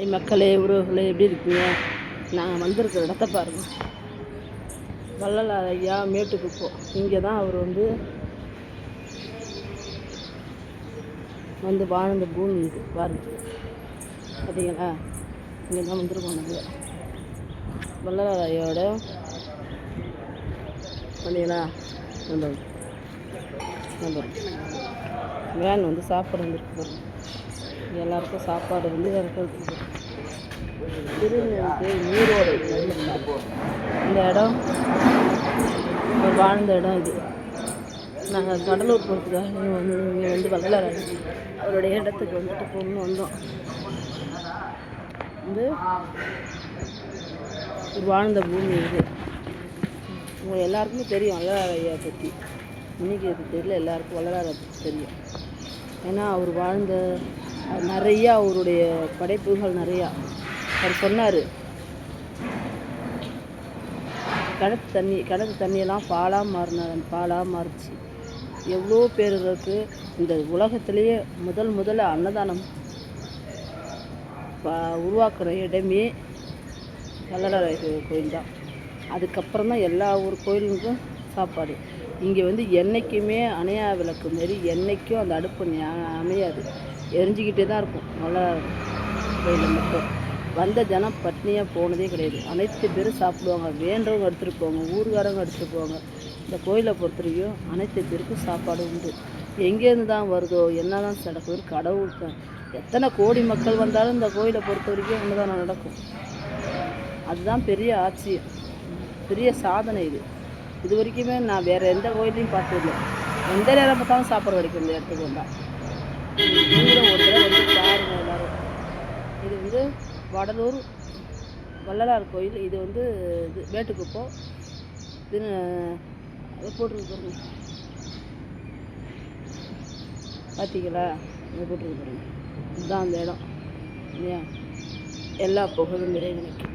மக்களே, உறவுகளே, எப்படி இருக்கீங்க? நாங்கள் வந்திருக்கிற இடத்த பாருங்கள். வள்ளலார் ஐயா மேட்டுக்குப்பம். இங்கே தான் அவர் வந்து வாழ்ந்த பூமி இது பாருங்க. பார்த்தீங்களா? இங்கே தான் வந்துருக்கோம் நாங்கள். வள்ளலார் ஐயாவோட பார்த்தீங்களா? வேன் சாப்பாடு வந்துருக்கு பாருங்க. எல்லாருக்கும் சாப்பாடு இறக்கிறதுக்கு திருநெல்வேலி நீரோடை இந்த இடம் வாழ்ந்த இடம் இது. நாங்கள் கடலூர் போகிறதுக்காக இங்கே வள்ளலார் அவருடைய இடத்துக்கு போகணும்னு வந்தோம். வாழ்ந்த பூமி இது. உங்கள் எல்லாருக்குமே தெரியும் வள்ளலார் ஐயா பற்றி. இன்றைக்கி அது தெரியல, எல்லாருக்கும் வள்ளலார் பற்றி தெரியும். ஏன்னா அவர் வாழ்ந்த நிறையா அவருடைய படைப்புகள் நிறையா. அவர் சொன்னார், கிணத்து தண்ணியெல்லாம் பாலாக மாறிச்சு. எவ்வளோ பேருக்கு இந்த உலகத்திலேயே முதல்ல அன்னதானம் உருவாக்குற இடமே வள்ளலார் கோயில் தான். அதுக்கப்புறம் தான் எல்லா ஊர் கோயிலுக்கும் சாப்பாடு. இங்கே என்றைக்குமே அணையா விளக்கு மாரி என்றைக்கும் அந்த அடுப்பு அமையாது, எரிஞ்சிக்கிட்டே தான் இருக்கும். வள்ளலார் கோயிலில் மட்டும் வந்த ஜனம் பட்னியாக போனதே கிடையாது. அனைத்து பேரும் சாப்பிடுவாங்க. வேண்டவங்க எடுத்துகிட்டு போவாங்க, ஊருக்காரங்க எடுத்துகிட்டு போவாங்க. இந்த கோயிலை பொறுத்த வரைக்கும் அனைத்து பேருக்கும் சாப்பாடு உண்டு. எங்கேருந்து தான் வருதோ என்ன தான் நடக்குது, கடவுள் எத்தனை கோடி மக்கள் வந்தாலும் இந்த கோயிலை பொறுத்த வரைக்கும் ஒன்றுதான் நடக்கும். அதுதான் பெரிய ஆச்சரியம், பெரிய சாதனை இது. இது வரைக்குமே நான் வேறு எந்த கோயிலையும் பார்த்ததில்லை. எந்த நேரம் பார்த்தாலும் சாப்பாடு கிடைக்கும் இந்த இடத்துக்கு வந்தால். ஒரு தடவை பாருங்கள் எல்லோரும். இது வடலூர் வள்ளலார் கோயில். இது இது மேட்டுக்குப்பம். இது போட்டிருக்கு பாருங்க. பார்த்தீங்களா? இது போட்டிருக்கு பாருங்க. இதுதான் அந்த இடம் இல்லையா? எல்லா புகழும் இறைவனுக்கு.